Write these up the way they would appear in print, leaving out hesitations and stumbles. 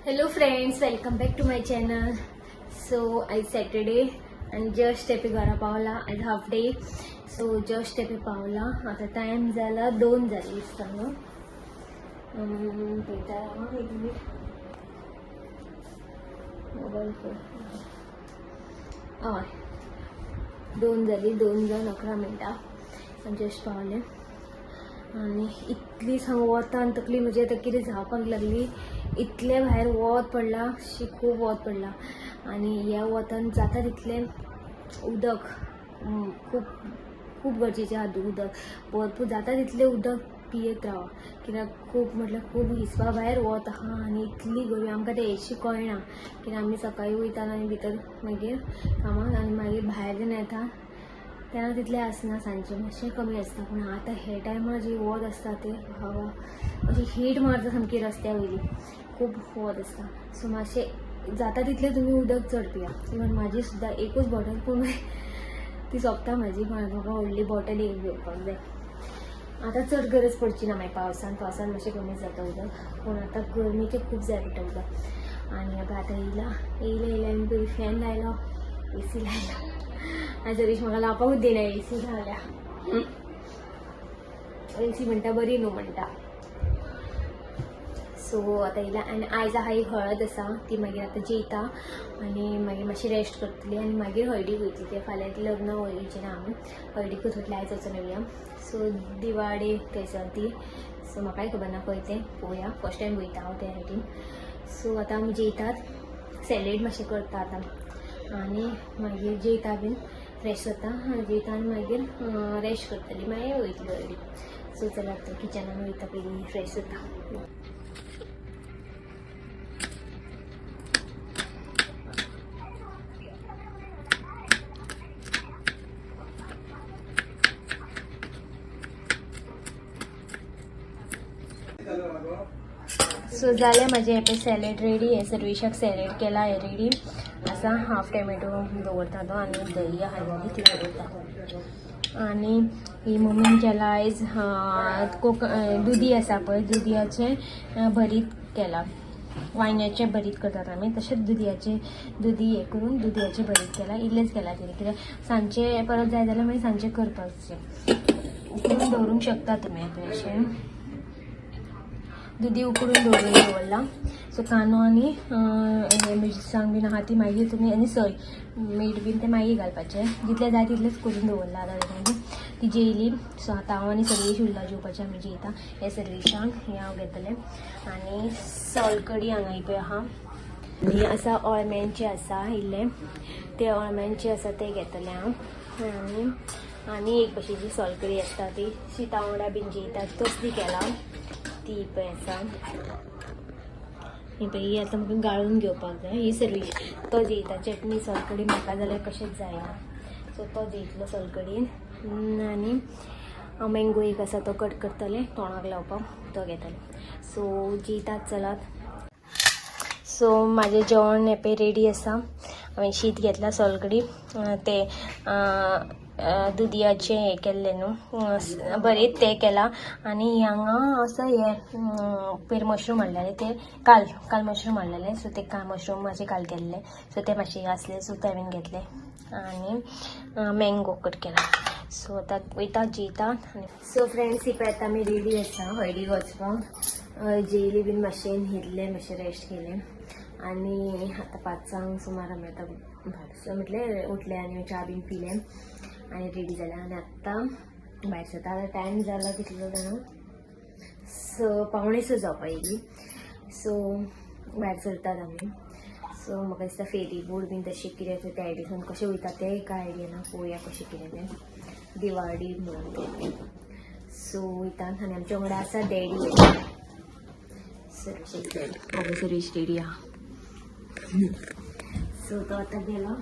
Hello friends, welcome back to my channel. So it's Saturday and just steppy घरा पावला आज half day. So just steppy पावला आता time झाला 2 झाली दिसताना. पळता एक मिनिट मोबाईल फोन 2 झाली 2 जावन 11 मिनटां जस्ट पावले आणि इतली सांगू वतान तकली म्हणजे आता कितें जावपाक लागली. इतले भायर वत पडला खूब वत पडला आणि ह्या वतान जाता तितलें उदक खूब खूब गरजेचें आहा. उदक भरपूर जाता तितलें उदक पियेत रावा कित्याक खूब म्हटल्यार खूब हिसपा भायर वत आहा आनी इतली गरमी आमकां तें हेची कळना कित्याक आमी सकाळीं वयता आनी भितर मागीर कामाक आनी मागीर भायर जेन्ना येता तेन्ना तितलें आसना सांजचें मातशें कमी आसता. पूण आतां हे टायमार जी वत आसता तें हवा अशी हीट मारता सामकी रस्त्या वयली खूब वत आसता. सो मातशें जाता तितलें तुमी उदक चड पिया. इवन म्हाजी सुद्दां एकूच बॉटल पूण ती सोंपता म्हाजी म्हाका व्हडली बॉटल एक घेवपाक जाय. आतां चड गरज पडची ना मागीर पावसान मातशें कमी जाता उदक पूण आतां गरमेचें खूब जाय पडटा उदक. आनी आतां येयलें आनी पयलीं फॅन लायलो AC लायलो आनी सरीश म्हाका लावपाकूच दिना AC लावल्या. AC म्हणटा बरी न्हू म्हणटा. सो आतां येयला आनी आयज आहा एक हळद आसा ती मागीर आतां जेयता आनी मागीर मातशी रेस्ट करतली आनी मागीर हळडीक वयतली. ते फाल्यां लग्न वयचें ना आमी हळडीकूच वतले आयज वचून येवया. सो दिवाळी थंयसर ती. सो म्हाकाय खबर ना खंय तें पळोवया. फर्स्ट टायम वयता हांव त्या सायडीन. सो आतां आमी जेयतात सॅलेड मातशें करता आतां आनी मागीर जेयता बीन फ्रेश जाता जेयता आनी मागीर रेस्ट करतली मागीर वयतली हळडीक. सो चला आतां किचनान वयता पयलीं फ्रेश जाता. सो जालें म्हाजें हें सॅलेड रेडी. हे सर्वेशाक सॅलेड केला हे रेडी आसा. हाफ टोमॅटो दवरता तो आनी दही आहा जाली ती दवरता. आनी ही मम्मीन केला आयज दुदी आसा पळय दुदयाचें भरीत केला. वांयग्याचें भरीत करतात आमी तशेंच दुदी हें करून दुदयाचें भरीत केला. इल्लेंच केला तिणें कित्याक सांजचें परत जाय जाल्यार मागीर सांजचें करपाचें. उकडून दवरूंक शकता तुमी अशें. दुदी उकडून दवरला. सो कांदो आनी मिरसांग बीन आहा ती मागीर तुमी आनी सोय मीठ बीन तें मागीर घालपाचें. जितलें जाय तितलेंच करून दवरला आतां ती जेयली. सो आतां हांव आनी सर्वेश उरला जेवपाचें आमी जेयता. हे सर्वेशांक हें हांव घेतलें आनी सोलकडी हांगा पळय आहा आनी आसा अळम्यांचें आसा इल्लें तें अळम्यांचें आसा तें घेतलें हांव. आनी एक भशेची सोलकडी आसता ती शीता वांगडा बीन जेयतात तसली केला ती पळय आसा. ही पळय ही आतां म्हाका गाळून घेवपाक जाय. ही सर्वेश तो जेयता चटणी सोलकडी म्हाका जाल्यार कशेंच जायना. सो तो जेयतलो सोलकडीन आनी हांव मँगो एक आसा तो कट करतलें तोंडाक लावपाक तो घेतलें. सो जेयतात चलात. सो म्हाजें जेवण हे पळय रेडी आसा. हांवें शीत घेतला सोलकडी ते दुदयाचें हें केल्लें न्हू भरीत तें केलां. आनी हांगा असो हें पयर मशरूम हाडलेले ते काल मशरूम हाडलेले. सो ते मशरूम मातशे काल केल्ले सो ते मातशे आसले सो ते हांवें घेतले आनी मँगो कट केला. सो आतां वयता जेयतात. सो फ्रेंड्स ही पळय आतां आमी रेडी आसा हळडीक वचपाक. जेयली बीन मातशें न्हिदलें मातशें रेस्ट केलें आनी आतां 5 सुमार आमी आतां भायर म्हटलें उठले आनी च्या बीन पिलें आनी रेडी जालें आनी आतां भायर सरता. आतां टायम जालो कितलो जाणा 5:45 जावपा येयली. सो भायर सरतात आमी. सो म्हाका दिसता फेरी बोर्ड बीन तशें कितें त्या आयडियान कशें वयता तें कांय आयडिया ना. पळोवया कशें कितें तें दिवाळी म्हणून. सो वयतात आनी आमच्या वांगडा आसा डॅडी सुरेश रेडी आहा. सो तो आतां गेलो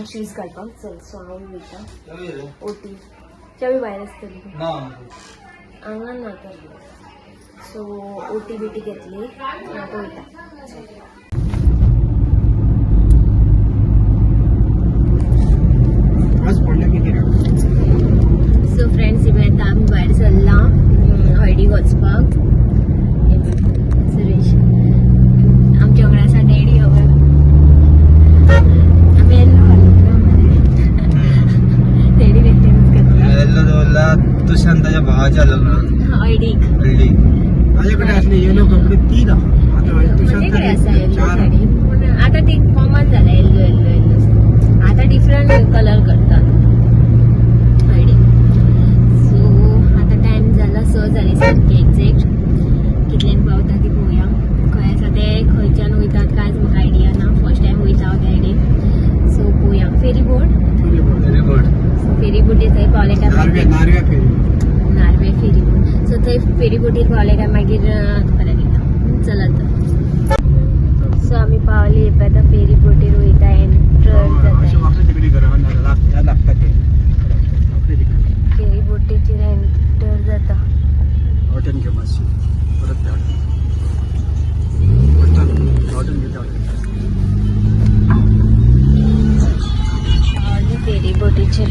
शूज घालपाक. चल सो हांव वयता ओटी चावी भायर आसतली हांगा ना तर. सो ओटी बिटी घेतली आतां वयता. सो फ्रेंड्स ही आतां आमी भायर सरला हळडीक वचपाक. सुरेश येलो कपडे 3 आता माझ्याकडे असा येल्लो 4 साडी पण आता ते कॉमन झालं येल्लो येल्लो येल्लो आता डिफरंट कलर करतात साडी सो आता टाइम झाला 6 झाली सारखी एक्झॅक्ट कितल्यान पावता ती पळोवया खंय आसा ते खंयच्यान वयतात कांयच म्हाका आयडिया ना फर्स्ट टाइम वयता हांव त्या सायडीन सो पळोवया फेरी बोट फेरी बोटी थंय पावले काय मागीर नारवे फेरी बोट सो थंय फेरी बोटीर पावले काय मागीर तुका दाखयता चला तर सो आमी पावली आतां फेरी बोटीर वयता एंटर जाता फेरी बोटीचेर एंटर जाता पावली फेरी बोटीचेर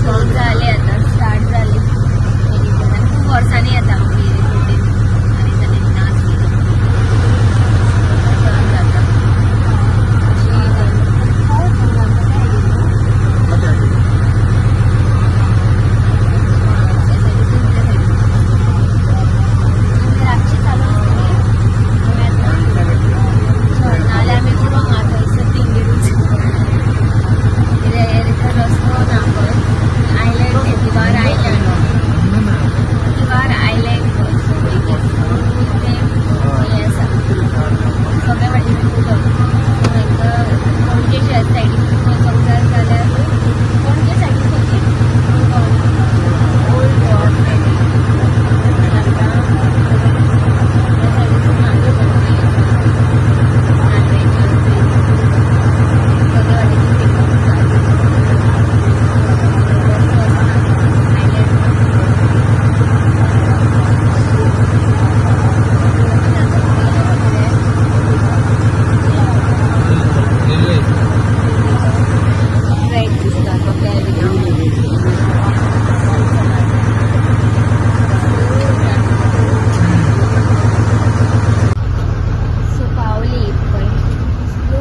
झाले आता स्टार्ट झाली फेरी बोट आणि खूप वर्सांनी येता फेरी बोटीर आणि जाल्यार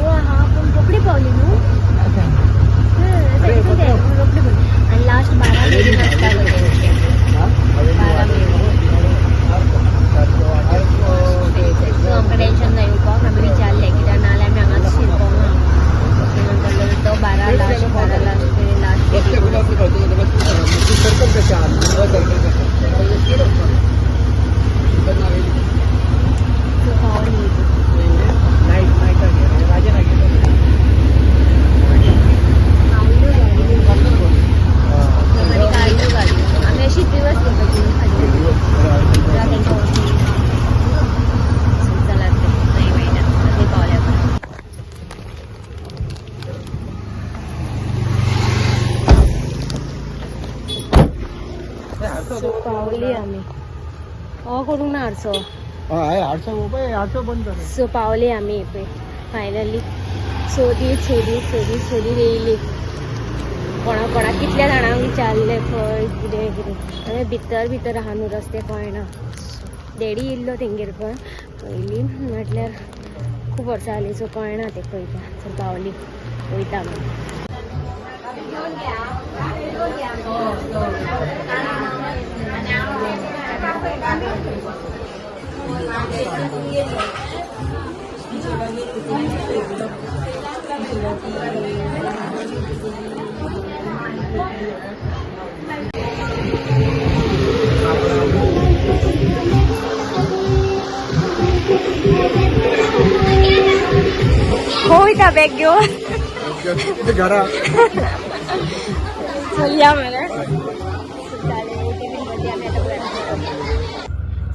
नाच जाता पावली आम्ही करूंक ना सो पावली आम्ही फायनली सोदी येयली कोणा कितल्या जाणांक विचारले खंय कितें कितें आमी भितर आहा न्हू रस्ते कळना डॅडी येयल्लो तेंगेर पण पयलीं म्हटल्यार खूब वर्सां जालीं सो कळना ते खंयच्या सो पावली वयता आमी होय का बॅग घेऊन घरा चलया मला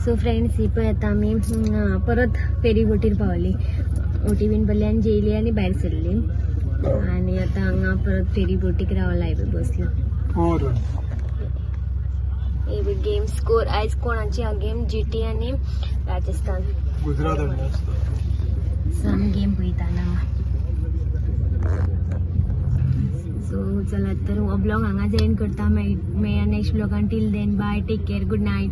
सो फ्रेंड्स ही पळय आतां आमी परत फेरी बोटीर पावली ओटीवीन बल्ल्यान जेयली आनी भायर सरली आनी आतां हांगा परत फेरी बोटीक रावला बसलो गेम स्कोर आयज कोणाची हा गेम जीटी आनी राजस्थान गुजरात सो आमी गेम पळयताना सो चला तर हो ब्लॉग हांगा एंड करता मेळया नेक्स्ट ब्लॉगान till then bye take care good night